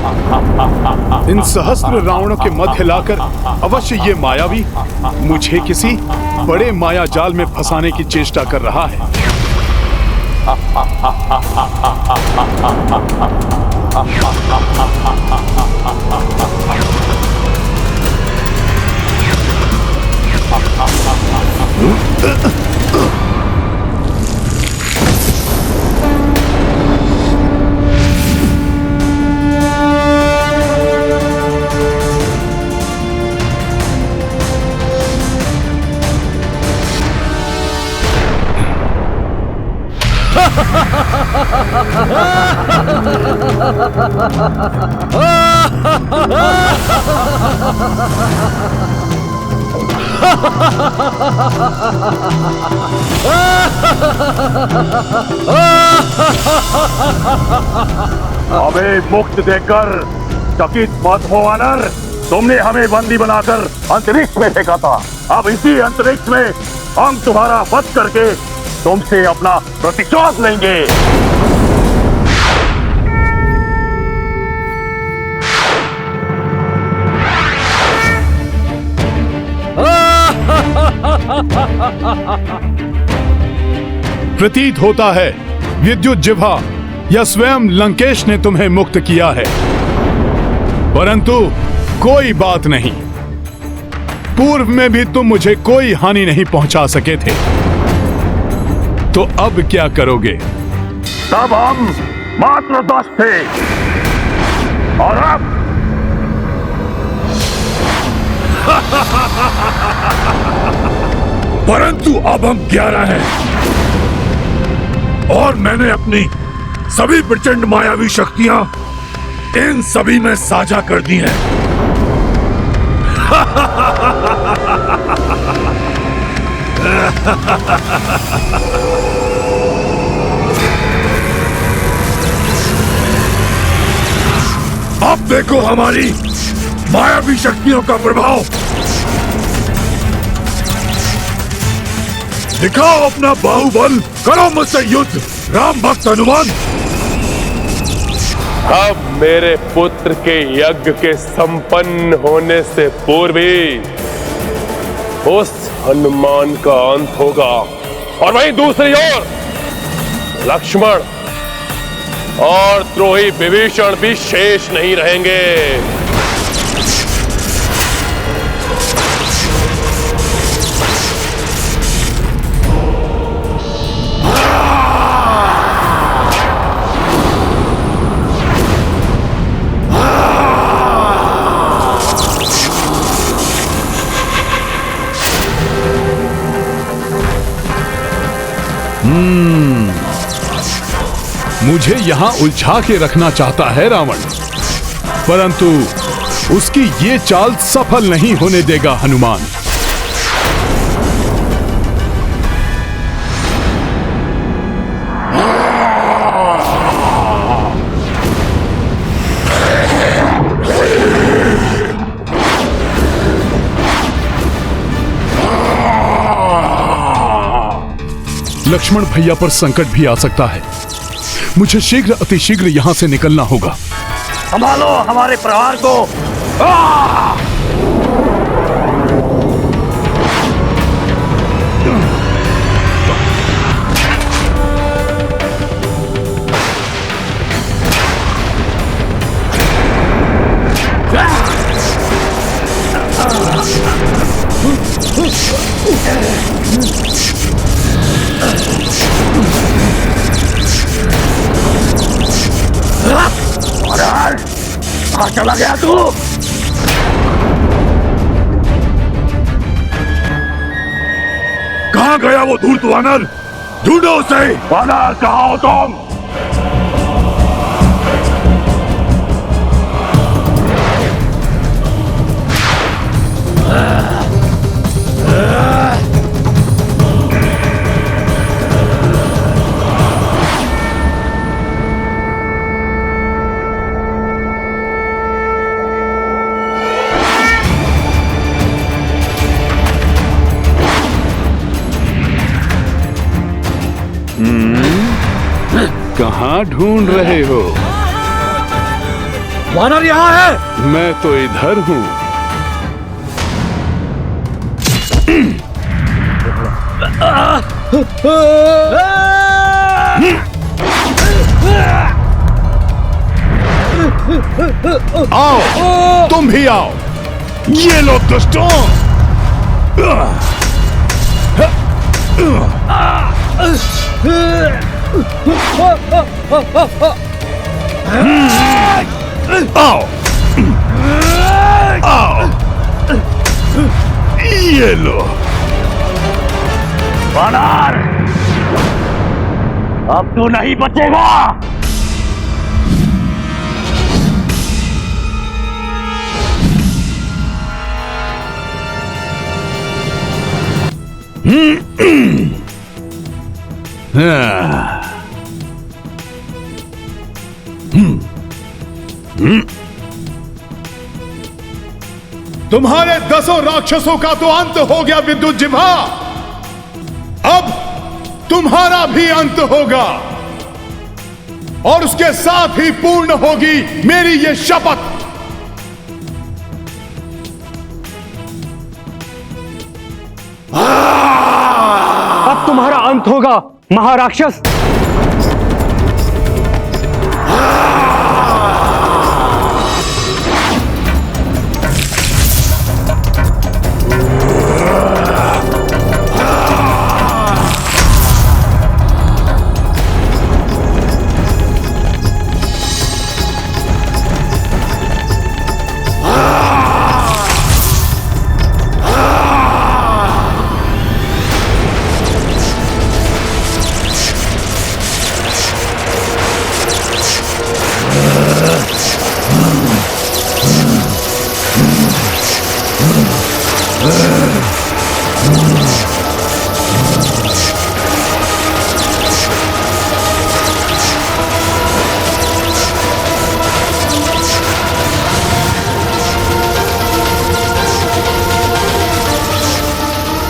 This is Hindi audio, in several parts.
इन सहस्त्र रावणों के मध्य लाकर अवश्य ये मायावी मुझे किसी बड़े माया जाल में फंसाने की चेष्टा कर रहा है। हमें मुक्त देकर चकित मत हो वानर। तुमने हमें बंदी बनाकर अंतरिक्ष में फेंका था। अब इसी अंतरिक्ष में हम तुम्हारा वध करके तुमसे अपना प्रतिशोध लेंगे। प्रतीत होता है विद्युत जिह्वा या स्वयं लंकेश ने तुम्हें मुक्त किया है, परंतु कोई बात नहीं। पूर्व में भी तुम मुझे कोई हानि नहीं पहुंचा सके थे, तो अब क्या करोगे? तब हम मात्र 10 थे और अब परंतु अब हम 11 हैं और मैंने अपनी सभी प्रचंड मायावी शक्तियां इन सभी में साझा कर दी हैं। अब देखो हमारी मायावी शक्तियों का प्रभाव। दिखाओ अपना बाहुबल, करो मुझसे युद्ध राम भक्त हनुमान। अब मेरे पुत्र के यज्ञ के संपन्न होने से पूर्व ही उस हनुमान का अंत होगा। और वहीं दूसरी ओर लक्ष्मण और द्रोही विभीषण भी शेष नहीं रहेंगे। मुझे यहां उलझा के रखना चाहता है रावण, परंतु उसकी ये चाल सफल नहीं होने देगा हनुमान। लक्ष्मण भैया पर संकट भी आ सकता है। मुझे शीघ्र अतिशीघ्र यहां से निकलना होगा। संभालो हमारे परिवार को। कहाँ चला गया तू? कहाँ गया वो धूर्त वानर? ढूंढो उसे। वानर कहाँ हो तुम? कहाँ ढूंढ रहे हो? वानर यहाँ है। मैं तो इधर हूं। आओ, तुम भी आओ। ये लो दुष्टों। आओ, आओ, ये लो। वानर, अब तू नहीं बचेगा। तुम्हारे 10 राक्षसों का तो अंत हो गया विद्युत जिह्वा। अब तुम्हारा भी अंत होगा और उसके साथ ही पूर्ण होगी मेरी ये शपथ। अब तुम्हारा अंत होगा महाराक्षस।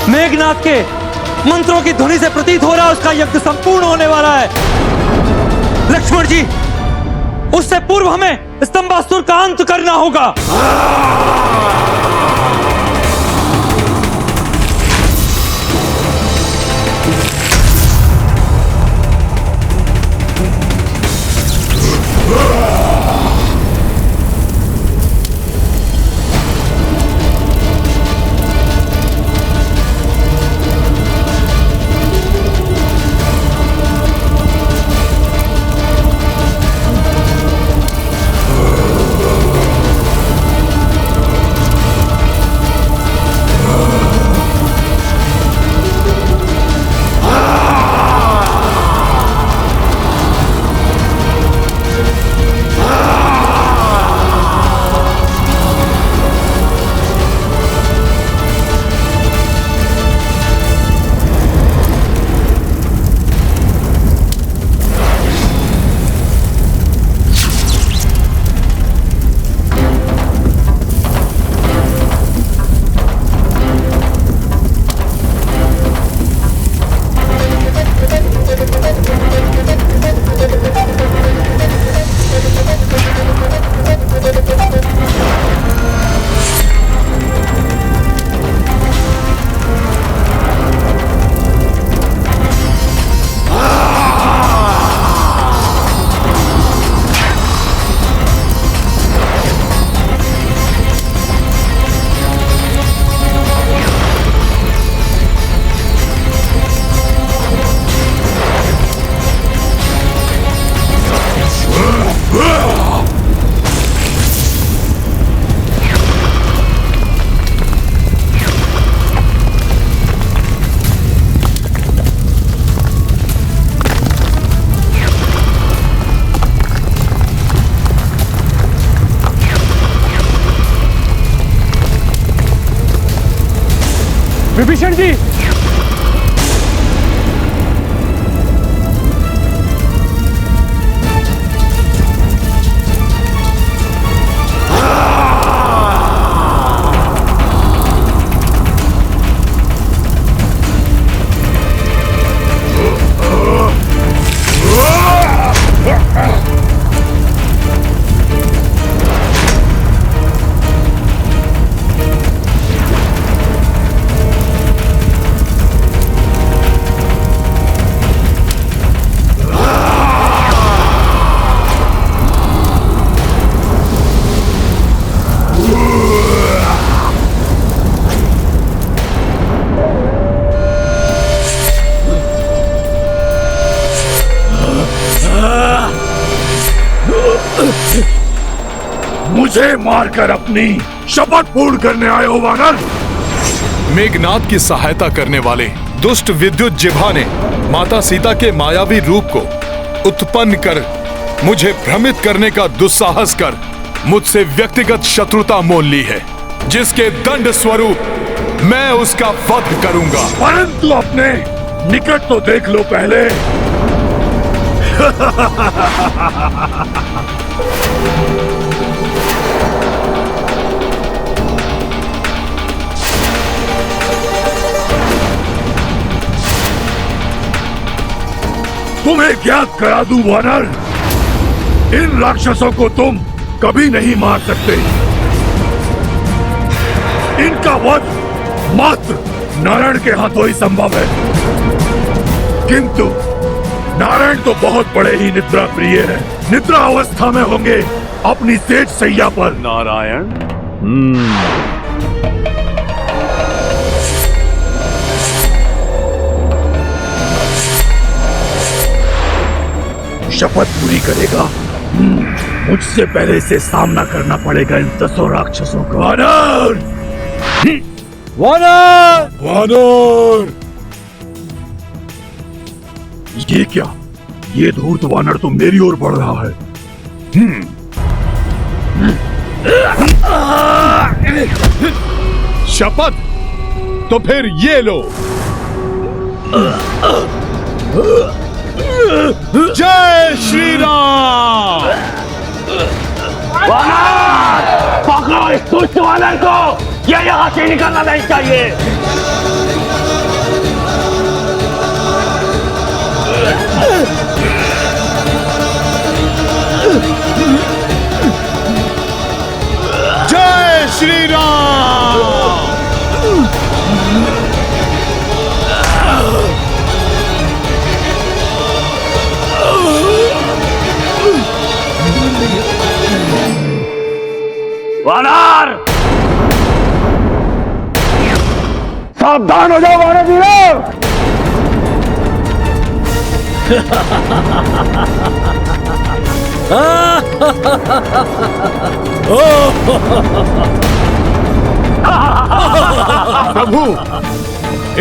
मेघनाथ के मंत्रों की ध्वनि से प्रतीत हो रहा है उसका यज्ञ संपूर्ण होने वाला है। लक्ष्मण जी, उससे पूर्व हमें स्तंभासुर का अंत करना होगा। विभीषण जी, मुझे मारकर अपनी शपथ पूर्ण करने आए हो वानर? मेघनाद की सहायता करने वाले दुष्ट विद्युत जिह्वा ने माता सीता के मायावी रूप को उत्पन्न कर मुझे भ्रमित करने का दुस्साहस कर मुझसे व्यक्तिगत शत्रुता मोल ली है, जिसके दंड स्वरूप मैं उसका वध करूंगा। परंतु अपने निकट तो देख लो पहले। तुम्हें ज्ञात करा दूं वानर, इन राक्षसों को तुम कभी नहीं मार सकते। इनका वध मात्र नारायण के हाथों ही संभव है। किंतु नारायण तो बहुत बड़े ही निद्रा प्रिय है। निद्रा अवस्था में होंगे अपनी सेठ सैया पर। नारायण? शपथ पूरी करेगा। मुझसे पहले से सामना करना पड़ेगा इन 10 राक्षसों का। वानर! वानर! वानर! ये क्या? ये धूर्त वानर तो मेरी ओर बढ़ रहा है। शपथ? तो फिर ये लो। जय श्री राम। वानर! पकड़ो इस दुष्ट वानर को, ये यहाँ से निकलना नहीं चाहिए। जय श्री राम। वानर! सावधान हो जाओ वानर वीरों! प्रभु,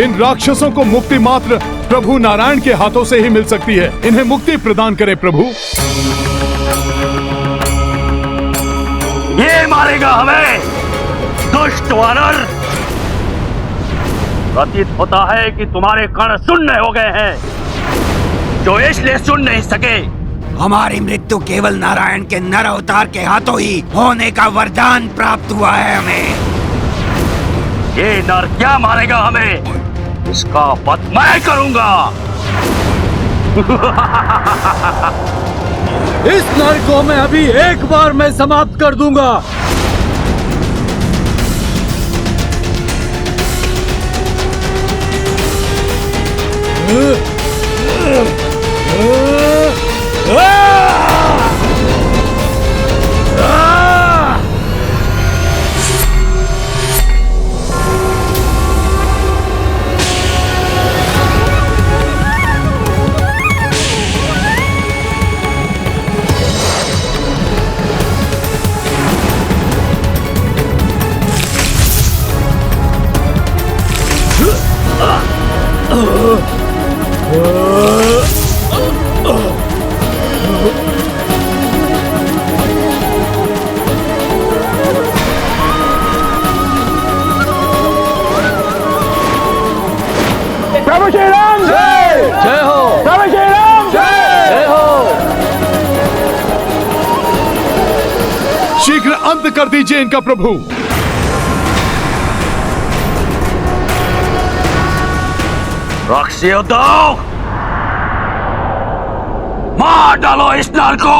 इन राक्षसों को मुक्ति मात्र प्रभु नारायण के हाथों से ही मिल सकती है। इन्हें मुक्ति प्रदान करें प्रभु। ये मारेगा हमें, दुष्ट वानर! प्रतीत होता है कि तुम्हारे कण शून्य हो गए हैं, जो इसलिए सुन नहीं सके। हमारी मृत्यु केवल नारायण के नर अवतार के हाथों ही होने का वरदान प्राप्त हुआ है हमें। ये नर क्या मारेगा हमें? इसका वध मैं करूंगा। इस नर को मैं अभी एक बार में समाप्त कर दूंगा। प्रभु श्री राम जय! जय हो! प्रभु श्री राम जय! जय हो! शीघ्र अंत कर दीजिए इनका प्रभु। राक्षसियों, दो मार डालो इस नर को।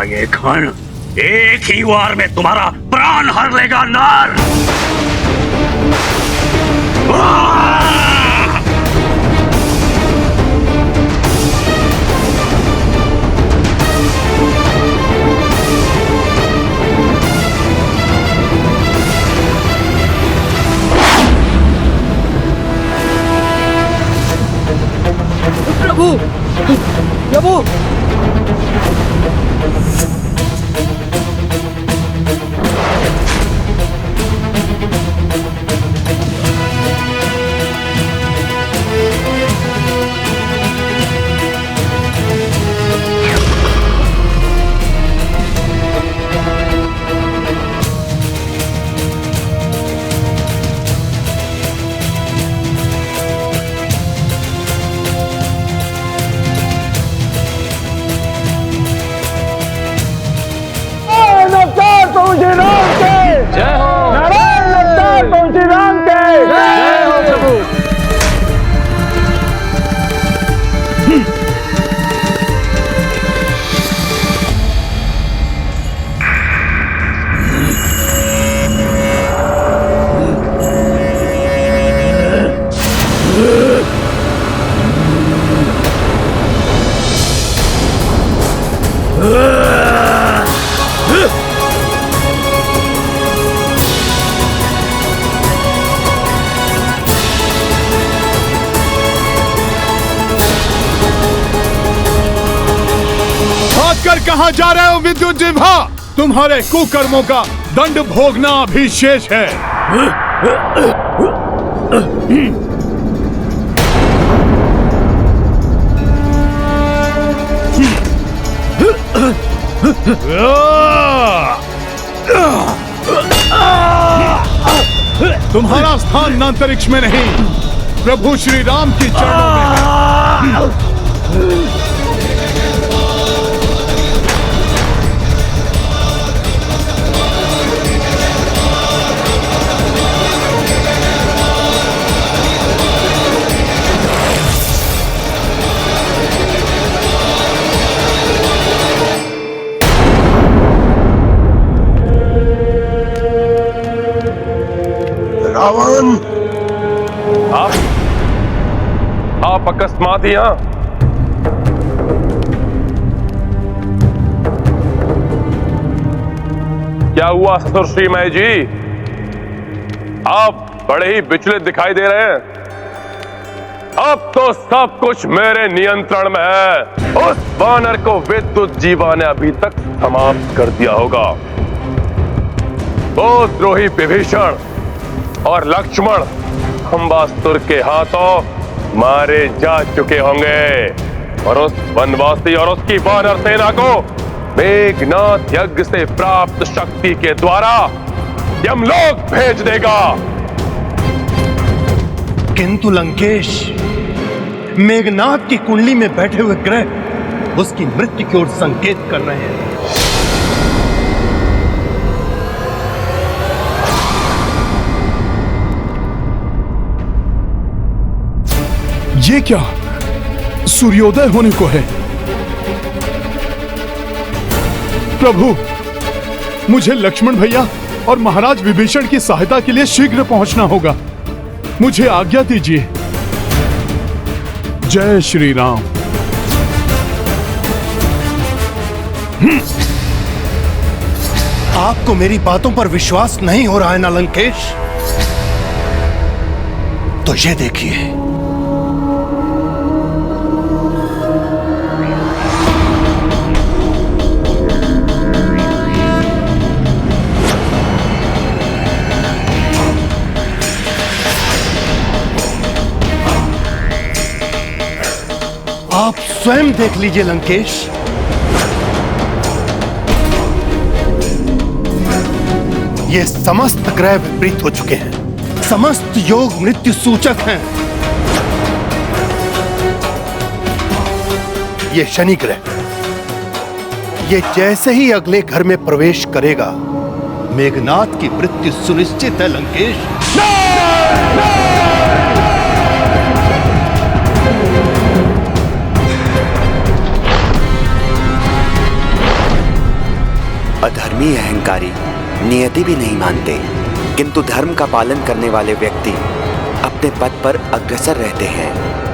ये खन एक ही वार में तुम्हारा प्राण हर लेगा नर। प्रभु, प्रभु, कहां जा रहे हो विद्युत जिह्वा? तुम्हारे कुकर्मों का दंड भोगना अभी शेष है। तुम्हारा स्थान अंतरिक्ष में नहीं, प्रभु श्री राम की चरणों में है। रावण, आप अकस्मात ही यहां? क्या हुआ ससुर श्रीमय जी? आप बड़े ही विचलित दिखाई दे रहे हैं। अब तो सब कुछ मेरे नियंत्रण में है। उस वानर को विद्युत जीवा ने अभी तक समाप्त कर दिया होगा। वो द्रोही विभीषण और लक्ष्मण खंबासुर के हाथों मारे जा चुके होंगे और उस वनवासी और उसकी वानर सेना को मेघनाथ यज्ञ से प्राप्त शक्ति के द्वारा यमलोक भेज देगा। किंतु लंकेश, मेघनाथ की कुंडली में बैठे हुए ग्रह उसकी मृत्यु की ओर संकेत कर रहे हैं। ये क्या? सूर्योदय होने को है। प्रभु, मुझे लक्ष्मण भैया और महाराज विभीषण की सहायता के लिए शीघ्र पहुंचना होगा। मुझे आज्ञा दीजिए। जय श्री राम। आपको मेरी बातों पर विश्वास नहीं हो रहा है ना लंकेश? तो ये देखिए, आप स्वयं देख लीजिए लंकेश। ये समस्त ग्रह विपरीत हो चुके हैं। समस्त योग मृत्यु सूचक हैं। ये शनि ग्रह, ये जैसे ही अगले घर में प्रवेश करेगा, मेघनाथ की मृत्यु सुनिश्चित है लंकेश। अधर्मी अहंकारी नियति भी नहीं मानते, किंतु धर्म का पालन करने वाले व्यक्ति अपने पथ पर अग्रसर रहते हैं।